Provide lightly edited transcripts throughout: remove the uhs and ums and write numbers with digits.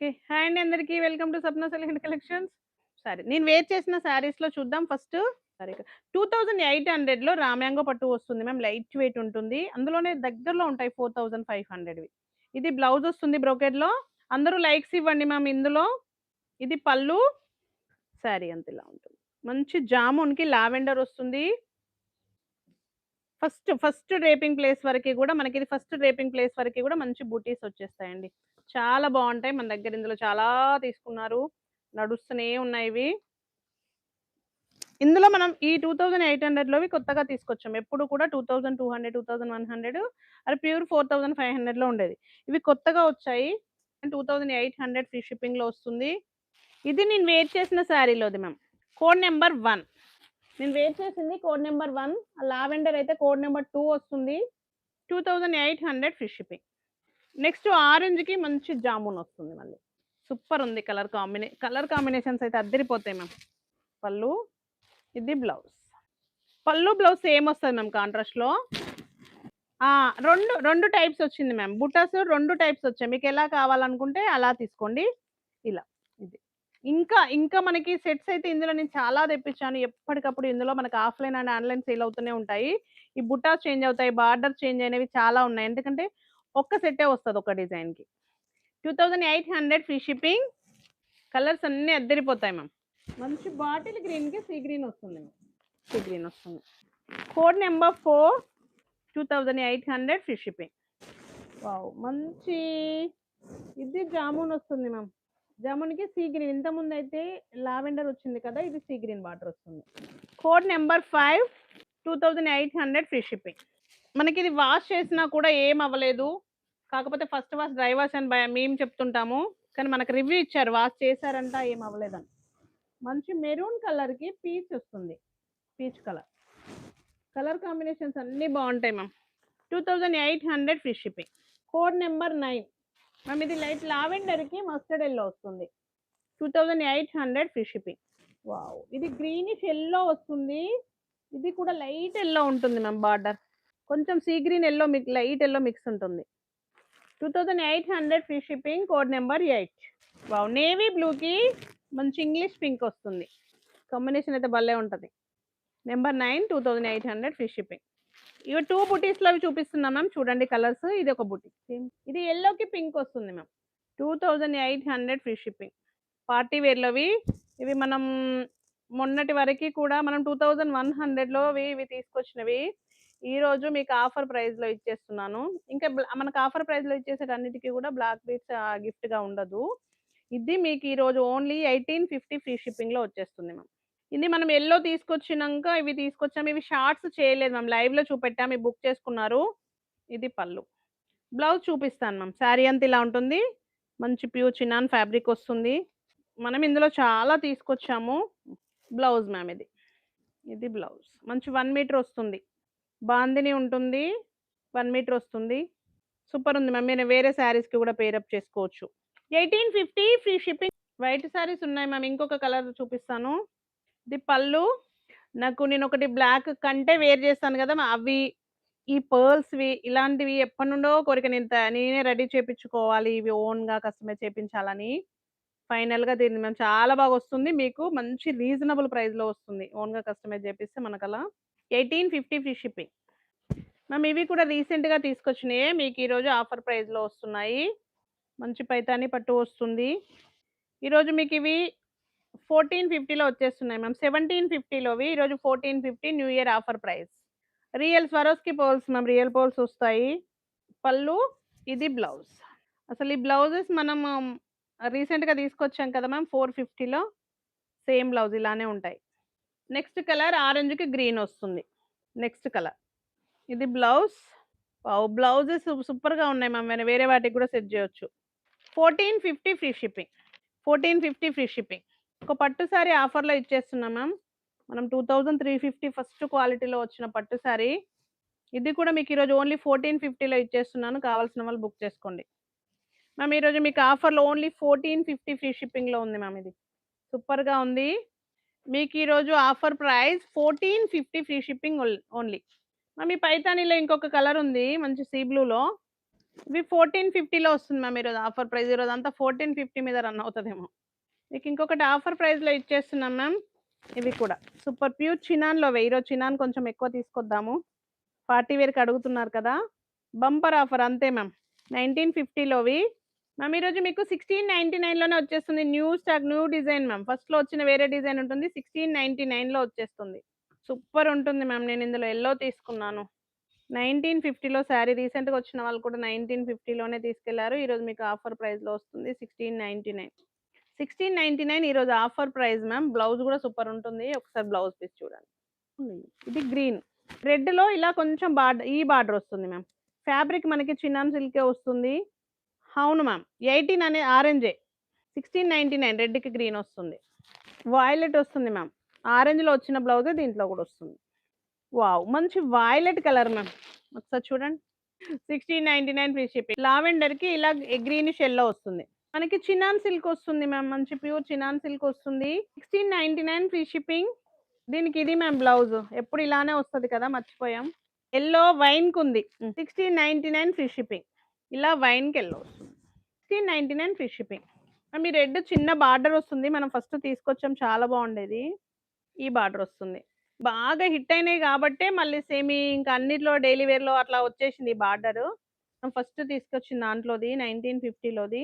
Okay. Hi అండి అందరికి. Welcome to Sapna select collections. సరే. నేను వేర్ చేసిన శారీస్‌లో చూద్దాం ఫస్ట్. సరే. 2800లో రామ్యాంగో పట్టు వస్తుంది మ్యామ్. లైట్ వెయిట్ ఉంటుంది. అందులోనే దగ్గరలో ఉంటాయి 4500వి. ఇది బ్లౌజ్ వస్తుంది బ్రోకెడ్‌లో. అందరూ లైక్స్ ఇవ్వండి మ్యామ్ ఇందులో. ఇది పళ్ళు. శారీ అంతా ఇలా ఉంటుంది. మంచి జామున్‌కి లావెండర్ వస్తుంది. ఫస్ట్ డ్రేపింగ్ ప్లేస్ వరకి గూడా మనకిది ఫస్ట్ డ్రేపింగ్ ప్లేస్ వరకి గూడా మంచి బూటీస్ వచ్చేస్తాయండి. చాలా బావుంటాయి. మన దగ్గర ఇందులో చాలా తీసుకున్నారు. నడుస్తూనే ఉన్నాయి ఇవి. ఇందులో మనం ఈ 2800లోవి కొత్తగా తీసుకొచ్చాం. ఎప్పుడు కూడా 2200, 2100 అది ప్యూర్ 4500లో ఉండేది. ఇవి కొత్తగా వచ్చాయి. 2800 ఫ్రీ షిప్పింగ్‌లో వస్తుంది. ఇది నేను వేర్ చేసిన శారీలోది మ్యామ్. Code number 1. నేను వేర్ చేసింది కోడ్ నంబర్ 1. లావెండర్ అయితే కోడ్ నంబర్ 2 వస్తుంది. 2800 ఫ్రీ షిప్పింగ్. నెక్స్ట్ ఆరెంజ్‌కి మంచి జామున్ వస్తుంది మళ్ళీ. సూపర్ ఉంది కలర్ కాంబినేషన్స్ అయితే అద్దిరిపోతాయి మ్యామ్. పళ్ళు, ఇది బ్లౌజ్. పళ్ళు, బ్లౌజ్ సేమ్ వస్తది మ్యామ్ కాంట్రాస్ట్‌లో. 2 టైప్స్ వచ్చింది మ్యామ్. బుటాస్ 2 టైప్స్ వచ్చాయి. మీకెలా కావాలనుకుంటే అలా తీసుకోండి. ఇలా ఇది. ఇంకా మనకి సెట్స్ అయితే ఇందులో నేను చాలా తెప్పించాను. ఎప్పటికప్పుడు ఇందులో మనకు ఆఫ్‌లైన్ అండ్ ఆన్‌లైన్ సేల్ అవుతూనే ఉంటాయి. ఈ బుటాస్ చేంజ్ అవుతాయి. బార్డర్ చేంజ్ అయినవి చాలా ఉన్నాయి. ఎందుకంటే ఒక్క సెట్టే వస్తది ఒక డిజైన్‌కి. 2800 ఫ్రీ షిప్పింగ్. కలర్స్ అన్నీ అద్దరిపోతాయి మ్యామ్. మంచి బాటిల్ గ్రీన్‌కి సీ గ్రీన్ వస్తుంది మ్యామ్. సీ గ్రీన్ వస్తుంది. Code number 4. 2800 free shipping. Wow! మంచి ఇది జామున్ వస్తుంది మ్యామ్. జామున్‌కి సీ గ్రీన్. ఇంతకుముందయితే లావెండర్ వచ్చింది కదా! ఇది సీ గ్రీన్ బార్డర్ వస్తుంది. Code number 5. 2800 free shipping. మనకిది వాష్ చేసినా కూడా ఏం అవ్వలేదు. కాకపోతే ఫస్ట్ వాష్, డ్రై వాష్ అని మేము చెప్తుంటాము. కానీ మనకు రివ్యూ ఇచ్చారు. వాష్ చేశారంట ఏం అవ్వలేదని. మంచి మెరూన్ కలర్‌కి పీచ్ వస్తుంది. Peach colour. కలర్ కాంబినేషన్స్ అన్నీ బావుంటాయి ma'am. 2800 free shipping. Code number 9. Ma'am ఇది లైట్ లావెండర్‌కి మస్టర్డ్ యెల్లో వస్తుంది. 2800 ఫ్రీ షిప్పింగ్. వావ్! ఇది గ్రీనిష్ యెల్లో వస్తుంది. ఇది కూడా లైట్ యెల్లో ఉంటుంది మ్యామ్ బార్డర్. కొంచెం sea green yellow light yellow mix ఉంటుంది. 2800 free shipping. Code number 8. Wow! Navy బ్లూకి మంచి ఇంగ్లీష్ పింక్ వస్తుంది. కాంబినేషన్ అయితే భలే ఉంటది. Number 9 2800 free shipping. ఇవి 2 బుటీస్‌లో అవి చూపిస్తున్నా మ్యామ్. చూడండి కలర్స్. ఇది ఒక బుటీ. ఇది యెల్లోకి పింక్ వస్తుంది మ్యామ్. 2800 free shipping. పార్టీ వేర్‌లోవి ఇవి మనం మొన్నటి వరకి కూడా మనం 2100లోవి ఇవి తీసుకొచ్చినవి. ఈరోజు మీకు ఆఫర్ ప్రైస్‌లో ఇచ్చేస్తున్నాను. ఇంకా మనకు ఆఫర్ ప్రైస్‌లో ఇచ్చేసేటన్నిటికి కూడా బ్లాక్ బీడ్స్ గిఫ్ట్‌గా ఉండదు. ఇది మీకు ఈరోజు ఓన్లీ 1850 ఫ్రీ షిప్పింగ్‌లో వచ్చేస్తుంది మ్యామ్. ఇది మనం యెల్లో తీసుకొచ్చినంక ఇవి తీసుకొచ్చాము. ఇవి షార్ట్స్ చేయలేదు మ్యామ్. లైవ్‌లో చూపెట్టాము. ఇవి బుక్ చేసుకున్నారు. ఇది పళ్ళు. బ్లౌజ్ చూపిస్తాను మ్యామ్. శారీ అంతా ఇలా ఉంటుంది. మంచి ప్యూర్ చినాన్ ఫ్యాబ్రిక్ వస్తుంది. మనం ఇందులో చాలా తీసుకొచ్చాము. బ్లౌజ్ మ్యామ్ ఇది. ఇది బ్లౌజ్. మంచి 1 మీటర్ వస్తుంది. బాందిని ఉంటుంది. 1 మీటర్ వస్తుంది. సూపర్ ఉంది మ్యామ్. మీరు వేరే శారీస్‌కి కూడా పేరప్ చేసుకోవచ్చు. 1850 ఫ్రీ షిప్పింగ్. వైట్ శారీస్ ఉన్నాయి మ్యామ్. ఇంకొక కలర్ చూపిస్తాను. ఇది పళ్ళు. నేనొకటి బ్లాక్ కంటే వేర్ చేస్తాను కదా! అవి ఈ పర్ల్స్‌వి ఇలాంటివి ఎప్పటినుండో కోరిక. నేనే రెడీ చేపించుకోవాలి. ఇవి ఓన్‌గా కస్టమైజ్ చేపించాలని. ఫైనల్‌గా దీన్ని మేము చాలా బాగొస్తుంది. మీకు మంచి రీజనబుల్ ప్రైస్‌లో వస్తుంది. ఓన్‌గా కస్టమైజ్ చేపిస్తే మనకలా. 1850 ఫ్రీ షిప్పింగ్. మ్యామ్ ఇవి కూడా రీసెంట్‌గా తీసుకొచ్చినయే. మీకు ఈరోజు ఆఫర్ ప్రైస్‌లో వస్తున్నాయి. మంచి పైతాని పట్టు వస్తుంది. ఈరోజు మీకివి 1450లో వచ్చేస్తున్నాయి మ్యామ్. 1750లోవి ఈరోజు 1450 new year offer price. Real Swarovski pearls ma'am. Real pearls వస్తాయి. పళ్ళు, ఇది బ్లౌజ్. అసలు ఈ బ్లౌజెస్ మనము రీసెంట్‌గా తీసుకొచ్చాం కదా మ్యామ్ 450లో. సేమ్ బ్లౌజ్ ఇలానే ఉంటాయి. నెక్స్ట్ కలర్ ఆరెంజ్‌కి గ్రీన్ వస్తుంది. Next colour. ఇది బ్లౌజ్. వావ్! బ్లౌజెస్ సూపర్‌గా ఉన్నాయి మ్యామ్. వేరే వాటికి కూడా సెట్ చేయొచ్చు. 1450 ఫ్రీ షిప్పింగ్. 1450 free shipping. ఒక పట్టు సారీ ఆఫర్‌లో ఇచ్చేస్తున్నాం మ్యామ్. మనం 2350 ఫస్ట్ క్వాలిటీలో వచ్చిన పట్టు సారీ. ఇది కూడా మీకు ఈరోజు ఓన్లీ 1450లో ఇచ్చేస్తున్నాను. కావాల్సిన వాళ్ళు బుక్ చేసుకోండి. మ్యామ్ ఈరోజు మీకు ఆఫర్‌లో ఓన్లీ 1450 ఫ్రీ షిప్పింగ్‌లో ఉంది మ్యామ్ ఇది. సూపర్‌గా ఉంది. మీకు ఈరోజు offer price 1450 free shipping only. Ma'am ఈ పైతానీలో ఇంకొక కలర్ ఉంది. మంచి సీ బ్లూలో. ఇవి 1450లో వస్తుంది మ్యామ్ ఈరోజు ఆఫర్ ప్రైస్. ఈరోజంతా 1450 మీద రన్ అవుతదేమో. మీకు ఇంకొకటి ఆఫర్ ప్రైస్‌లో ఇచ్చేస్తున్నాం మ్యామ్. ఇవి కూడా సూపర్ ప్యూర్ చినాన్‌లోవే. ఈరోజు చినాన్ కొంచెం ఎక్కువ తీసుకొద్దాము. పార్టీ వేర్‌కి అడుగుతున్నారు కదా! బంపర్ ఆఫర్ అంతే మ్యామ్. 1950లోవి. మ్యామ్ ఈరోజు మీకు 1699లోనే వచ్చేస్తుంది. New stock, new design ma'am. ఫస్ట్‌లో వచ్చిన వేరే డిజైన్ ఉంటుంది. 1699లో వచ్చేస్తుంది. సూపర్ ఉంటుంది మ్యామ్. నేను ఇందులో యెల్లో తీసుకున్నాను. 1950లో శారీ రీసెంట్‌గా వచ్చిన వాళ్ళు కూడా 1950లోనే తీసుకెళ్లారు. ఈరోజు మీకు ఆఫర్ ప్రైస్‌లో వస్తుంది 1699. 1699 ఈరోజు ఆఫర్ ప్రైస్ మ్యామ్. బ్లౌజ్ కూడా సూపర్ ఉంటుంది. ఒకసారి బ్లౌజ్ పీస్ చూడండి. ఇది గ్రీన్. రెడ్‌లో ఇలా కొంచెం ఈ బార్డర్ వస్తుంది మ్యామ్. ఫ్యాబ్రిక్ మనకి చిన్నాన్ సిల్కే వస్తుంది. అవును మ్యామ్. 18 అనే ఆరెంజే. 1699 రెడ్‌కి గ్రీన్ వస్తుంది. వయలెట్ వస్తుంది మ్యామ్. ఆరెంజ్‌లో వచ్చిన బ్లౌజే దీంట్లో కూడా వస్తుంది. వావ్! మంచి వయలెట్ కలర్ మ్యామ్. ఒకసారి చూడండి. 1699 ఫ్రీ షిప్పింగ్. లావెండర్‌కి ఇలా గ్రీనిష్ యెల్లో వస్తుంది. మనకి చినాన్ సిల్క్ వస్తుంది మ్యామ్. మంచి ప్యూర్ చినాన్ సిల్క్ వస్తుంది. 1699 ఫ్రీ షిప్పింగ్. దీనికి ఇది మ్యామ్ బ్లౌజ్. ఎప్పుడు ఇలానే వస్తది కదా! మర్చిపోయాం. యెల్లో వైన్‌కుంది. 1699 free shipping. ఇలా వైన్‌కి యెల్లో వస్తుంది. 1699 ఫ్రీ షిప్పింగ్. మ్యామ్ ఈ రెడ్ చిన్న బార్డర్ వస్తుంది. మనం ఫస్ట్ తీసుకొచ్చాం చాలా బాగుండేది. ఈ బార్డర్ వస్తుంది. బాగా హిట్ అయినాయి గాబట్టే మళ్ళీ సేమ్ ఇంకా అన్నిట్లో డైలీ వేర్‌లో అట్లా వచ్చేసింది ఈ బార్డరు. ఫస్ట్ తీసుకొచ్చిన దాంట్లోది 1950లోది.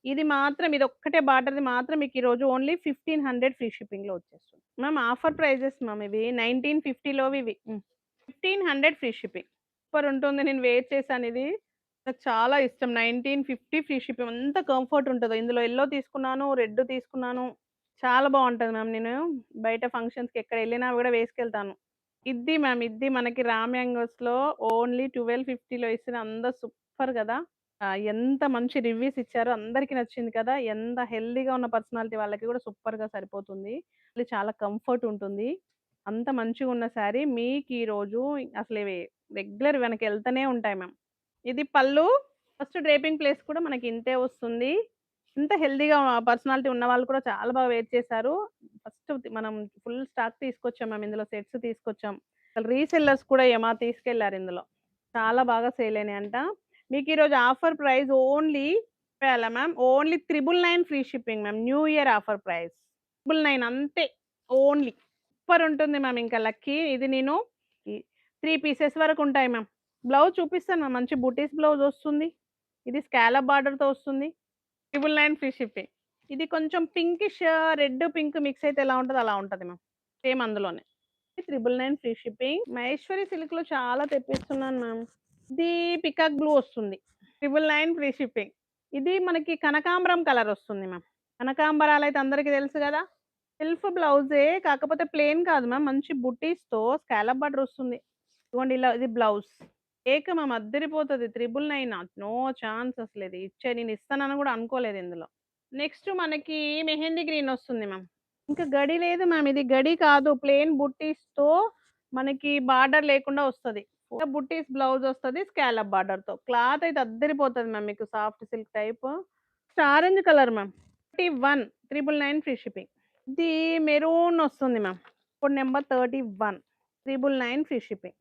ఇది మాత్రం ఇదొక్కటే బార్డర్‌ది మాత్రం మీకు ఈరోజు ఓన్లీ 1500 ఫ్రీ షిప్పింగ్‌లో వచ్చేస్తుంది. మ్యామ్ ఆఫర్ ప్రైజెస్ మ్యామ్ ఇవి 1950లోవి ఇవి. 1500 ఫ్రీ షిప్పింగ్. సూపర్ ఉంటుంది. నేను వేర్ చేశాను ఇది. నాకు చాలా ఇష్టం. 1950 ఫ్రీ షిప్పింగ్. ఎంత కంఫర్ట్ ఉంటదో. ఇందులో యెల్లో తీసుకున్నాను, రెడ్ తీసుకున్నాను. చాలా బావుంటది మ్యామ్. నేను బయట ఫంక్షన్స్‌కి ఎక్కడెళ్ళినా గూడా వేసుకెళ్తాను. ఇది మ్యామ్. ఇది మనకి రామ్ యాంగోస్‌లో ఓన్లీ 1250లో ఇస్తున్న అందరూ సూపర్ గదా! ఎంత మంచి రివ్యూస్ ఇచ్చారో అందరికి నచ్చింది కదా! ఎంత హెల్తీగా ఉన్న పర్సనాలిటీ వాళ్ళకి గూడా సూపర్‌గా సరిపోతుంది. ఇది చాలా కంఫర్ట్ ఉంటుంది. అంత మంచిగున్న శారీ మీకీరోజు అసలు ఇవి రెగ్యులర్ వెనకెళ్తూనే ఉంటాయి మ్యామ్. ఇది పళ్ళు. ఫస్ట్ డ్రేపింగ్ ప్లేస్ కూడా మనకి ఇంతే వస్తుంది. ఇంత హెల్తీగా పర్సనాలిటీ ఉన్నవాళ్ళు కూడా చాలా బాగా వెయిట్ చేశారు. ఫస్ట్ మనం ఫుల్ స్టాక్ తీసుకొచ్చాం మ్యామ్. ఇందులో సెట్స్ తీసుకొచ్చాం. అసలు రీసెల్లర్స్ కూడా తీసుకెళ్లారు ఇందులో. చాలా బాగా సేల్ అయినాయంట. మీకు ఈరోజు ఆఫర్ ప్రైస్ ఓన్లీ చెప్పేయాలా ma'am? Only 999 free shipping ma'am. New year offer price. 999 అంతే. ఓన్లీ. సూపర్ ఉంటుంది మ్యామ్. ఇంకా లక్కీ ఇది నేను ఈ 3 పీసెస్ వరకు ఉంటాయి మ్యామ్. బ్లౌజ్ చూపిస్తాను మ్యామ్. మంచి బుటీస్ బ్లౌజ్ వస్తుంది. ఇది స్కాలప్ బార్డర్‌తో వస్తుంది. 999 ఫ్రీ షిప్పింగ్. ఇది కొంచెం పింకిష్ రెడ్, పింక్ మిక్స్ అయితే ఎలా ఉంటదో అలా ఉంటది మ్యామ్. సేమ్ అందులోనే. 999 ఫ్రీ షిప్పింగ్. మహేశ్వరి సిల్క్‌లో చాలా తెప్పిస్తున్నాను మ్యామ్. ఇది పికాక్ బ్లూ వస్తుంది. 999 ఫ్రీ షిప్పింగ్. ఇది మనకి కనకాంబరం కలర్ వస్తుంది మ్యామ్. కనకాంబరాలయితే అందరికి తెలుసు గదా! సెల్ఫ్ బ్లౌజే కాకపోతే ప్లెయిన్ కాదు మ్యామ్. మంచి బుటీస్‌తో స్కాలప్ బార్డర్ వస్తుంది. ఇదిగోండి ఇలా ఇది బ్లౌజ్. కేక్ మ్యామ్ అద్దరిపోతది. 999 నో ఛాన్స్ అసలిది. నేను ఇస్తానని గూడా అనుకోలేదు ఇందులో. నెక్స్ట్ మనకి మెహందీ గ్రీన్ వస్తుంది మ్యామ్. ఇంకా గడి లేదు మ్యామ్. ఇది గడి కాదు. ప్లెయిన్ బుట్టీస్‌తో మనకి బార్డర్ లేకుండా వస్తది. బుట్టీస్ బ్లౌజ్ వస్తది స్కాలప్ బార్డర్‌తో. క్లాత్ అయితే అద్దరిపోతది మ్యామ్. మీకు soft silk type. Orange colour ma'am. 31 999 free shipping. ఇది మెరూన్ వస్తుంది ma'am. Code number 31 999 free shipping.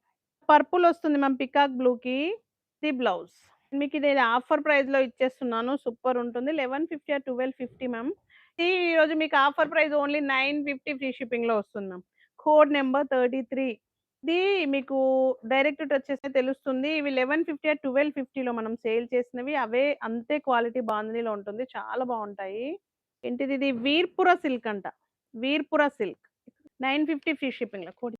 Purple వస్తుంది మ్యామ్ పికాక్ బ్లూకి. ఇది బ్లౌజ్. మీకు ఇది ఆఫర్ ప్రైస్‌లో ఇచ్చేస్తున్నాను. సూపర్ ఉంటుంది. 1150 ఆర్ 1250 మ్యామ్. ఇది ఈరోజు మీకు ఆఫర్ ప్రైస్ ఓన్లీ 950 ఫ్రీ షిప్పింగ్‌లో వస్తుంది మ్యామ్. Code number 33. ఇది మీకు డైరెక్ట్ వచ్చేస్తే తెలుస్తుంది. ఇవి 1150 ఆర్ 1250లో మనం సేల్ చేసినవి. అవే అంతే క్వాలిటీ బాందినీలో ఉంటుంది. చాలా బావుంటాయి. ఏంటిది ఇది వీర్పుర సిల్క్ అంట. వీర్పుర సిల్క్. 950 ఫ్రీ షిప్పింగ్‌లో. కోడ్